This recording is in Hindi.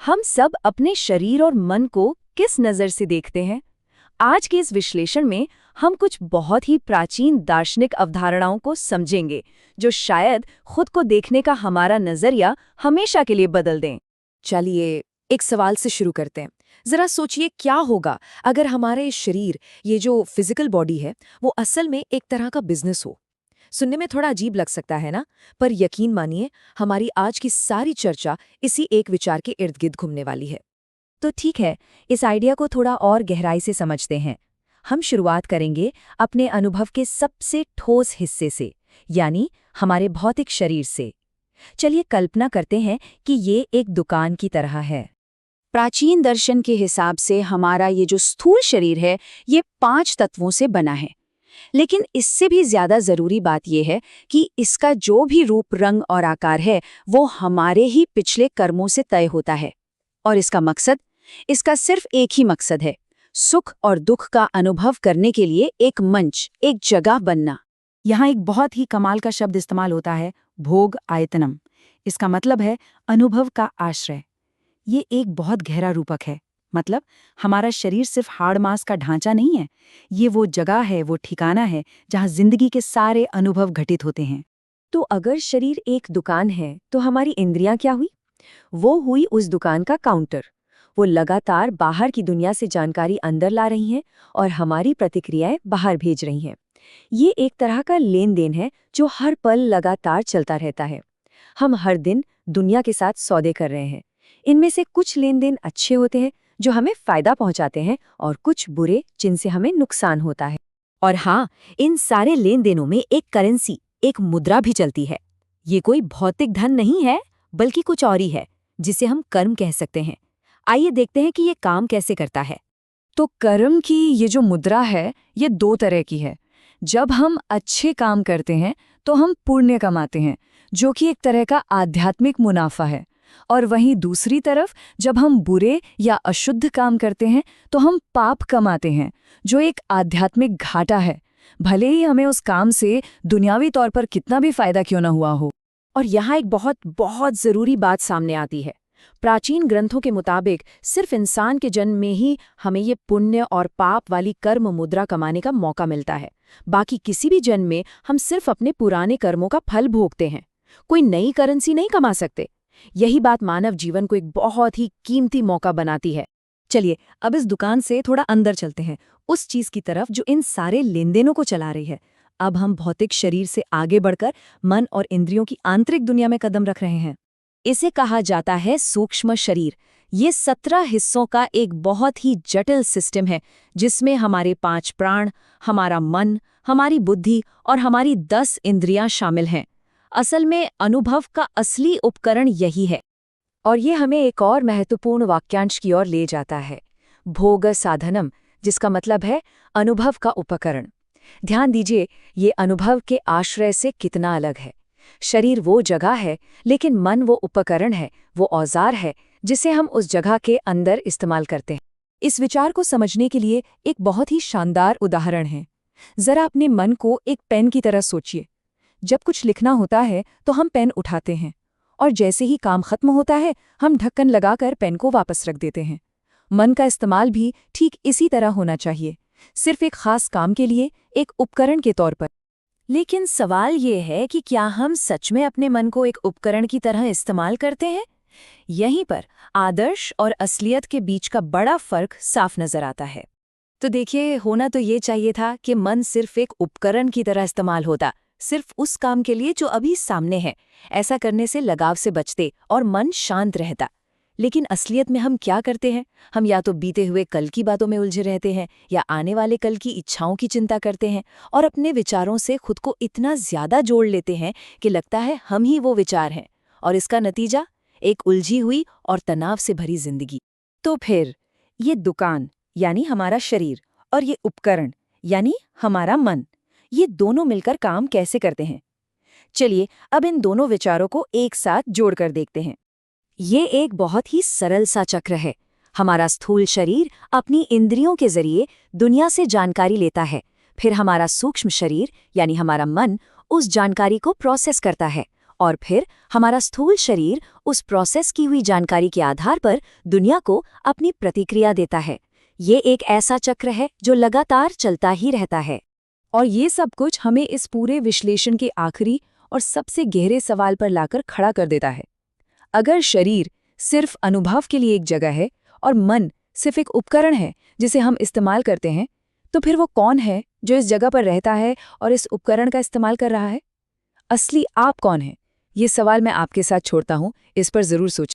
हम सब अपने शरीर और मन को किस नज़र से देखते हैं? आज के इस विश्लेषण में हम कुछ बहुत ही प्राचीन दार्शनिक अवधारणाओं को समझेंगे, जो शायद खुद को देखने का हमारा नजरिया हमेशा के लिए बदल दें। चलिए एक सवाल से शुरू करते हैं। जरा सोचिए क्या होगा अगर हमारे शरीर, ये जो फिजिकल बॉडी है, वो असल में एक तरह का बिजनेस हो। सुनने में थोड़ा अजीब लग सकता है ना, पर यकीन मानिए हमारी आज की सारी चर्चा इसी एक विचार के इर्द गिर्द घूमने वाली है। तो ठीक है, इस आइडिया को थोड़ा और गहराई से समझते हैं। हम शुरुआत करेंगे अपने अनुभव के सबसे ठोस हिस्से से, यानी हमारे भौतिक शरीर से। चलिए कल्पना करते हैं कि ये एक दुकान की तरह है। प्राचीन दर्शन के हिसाब से हमारा ये जो स्थूल शरीर है, ये 5 तत्वों से बना है। लेकिन इससे भी ज्यादा जरूरी बात यह है कि इसका जो भी रूप, रंग और आकार है, वो हमारे ही पिछले कर्मों से तय होता है। और इसका सिर्फ एक ही मकसद है, सुख और दुख का अनुभव करने के लिए एक मंच, एक जगह बनना। यहाँ एक बहुत ही कमाल का शब्द इस्तेमाल होता है, भोग आयतनम। इसका मतलब है अनुभव का आश्रय। ये एक बहुत गहरा रूपक है। मतलब हमारा शरीर सिर्फ हाड़ मांस का ढांचा नहीं है, ये वो जगह है, वो ठिकाना है जहाँ जिंदगी के सारे अनुभव घटित होते हैं। तो अगर शरीर एक दुकान है, तो हमारी इंद्रियां क्या हुई? वो हुई उस दुकान का काउंटर। वो लगातार बाहर की दुनिया से जानकारी अंदर ला रही हैं और हमारी प्रतिक्रियाएं बाहर भेज रही हैं। ये एक तरह का लेन देन है जो हर पल लगातार चलता रहता है। हम हर दिन दुनिया के साथ सौदे कर रहे हैं। इनमें से कुछ लेन देन अच्छे होते हैं जो हमें फायदा पहुंचाते हैं, और कुछ बुरे जिनसे हमें नुकसान होता है। और हाँ, इन सारे लेन देनों में एक करेंसी, एक मुद्रा भी चलती है। ये कोई भौतिक धन नहीं है, बल्कि कुछ और ही है, जिसे हम कर्म कह सकते हैं। आइए देखते हैं कि ये काम कैसे करता है। तो कर्म की ये जो मुद्रा है, ये 2 तरह की है। जब हम अच्छे काम करते हैं तो हम पुण्य कमाते हैं, जो कि एक तरह का आध्यात्मिक मुनाफा है। और वहीं दूसरी तरफ जब हम बुरे या अशुद्ध काम करते हैं तो हम पाप कमाते हैं, जो एक आध्यात्मिक घाटा है, भले ही हमें उस काम से दुनियावी तौर पर कितना भी फायदा क्यों न हुआ हो। और यहाँ एक बहुत बहुत जरूरी बात सामने आती है। प्राचीन ग्रंथों के मुताबिक सिर्फ इंसान के जन्म में ही हमें ये पुण्य और पाप वाली कर्म मुद्रा कमाने का मौका मिलता है। बाकी किसी भी जन्म में हम सिर्फ अपने पुराने कर्मों का फल भोगते हैं, कोई नई करेंसी नहीं कमा सकते। यही बात मानव जीवन को एक बहुत ही कीमती मौका बनाती है। चलिए अब इस दुकान से थोड़ा अंदर चलते हैं, उस चीज की तरफ जो इन सारे लेन देनों को चला रही है। अब हम भौतिक शरीर से आगे बढ़कर मन और इंद्रियों की आंतरिक दुनिया में कदम रख रहे हैं। इसे कहा जाता है सूक्ष्म शरीर। ये 17 हिस्सों का एक बहुत ही जटिल सिस्टम है, जिसमें हमारे 5 प्राण, हमारा मन, हमारी बुद्धि और हमारी 10 इंद्रियां शामिल हैं। असल में अनुभव का असली उपकरण यही है। और ये हमें एक और महत्वपूर्ण वाक्यांश की ओर ले जाता है, भोग साधनम, जिसका मतलब है अनुभव का उपकरण। ध्यान दीजिए, ये अनुभव के आश्रय से कितना अलग है। शरीर वो जगह है, लेकिन मन वो उपकरण है, वो औजार है जिसे हम उस जगह के अंदर इस्तेमाल करते हैं। इस विचार को समझने के लिए एक बहुत ही शानदार उदाहरण है। जरा अपने मन को एक पेन की तरह सोचिए। जब कुछ लिखना होता है तो हम पेन उठाते हैं, और जैसे ही काम खत्म होता है हम ढक्कन लगाकर पेन को वापस रख देते हैं। मन का इस्तेमाल भी ठीक इसी तरह होना चाहिए, सिर्फ एक खास काम के लिए, एक उपकरण के तौर पर। लेकिन सवाल ये है कि क्या हम सच में अपने मन को एक उपकरण की तरह इस्तेमाल करते हैं? यहीं पर आदर्श और असलियत के बीच का बड़ा फर्क साफ नजर आता है। तो देखिए, होना तो ये चाहिए था कि मन सिर्फ एक उपकरण की तरह इस्तेमाल होता, सिर्फ उस काम के लिए जो अभी सामने है। ऐसा करने से लगाव से बचते और मन शांत रहता। लेकिन असलियत में हम क्या करते हैं? हम या तो बीते हुए कल की बातों में उलझे रहते हैं, या आने वाले कल की इच्छाओं की चिंता करते हैं, और अपने विचारों से खुद को इतना ज्यादा जोड़ लेते हैं कि लगता है हम ही वो विचार हैं। और इसका नतीजा एक उलझी हुई और तनाव से भरी जिंदगी। तो फिर ये दुकान यानी हमारा शरीर और ये उपकरण यानी हमारा मन, ये दोनों मिलकर काम कैसे करते हैं? चलिए अब इन दोनों विचारों को एक साथ जोड़कर देखते हैं। ये एक बहुत ही सरल सा चक्र है। हमारा स्थूल शरीर अपनी इंद्रियों के जरिए दुनिया से जानकारी लेता है, फिर हमारा सूक्ष्म शरीर यानी हमारा मन उस जानकारी को प्रोसेस करता है और फिर हमारा स्थूल शरीर उस प्रोसेस की हुई जानकारी के आधार पर दुनिया को अपनी प्रतिक्रिया देता है। ये एक ऐसा चक्र है जो लगातार चलता ही रहता है। और ये सब कुछ हमें इस पूरे विश्लेषण के आखिरी और सबसे गहरे सवाल पर लाकर खड़ा कर देता है। अगर शरीर सिर्फ अनुभव के लिए एक जगह है और मन सिर्फ एक उपकरण है जिसे हम इस्तेमाल करते हैं, तो फिर वो कौन है जो इस जगह पर रहता है और इस उपकरण का इस्तेमाल कर रहा है? असली आप कौन है? ये सवाल मैं आपके साथ छोड़ता हूँ, इस पर ज़रूर सोचें।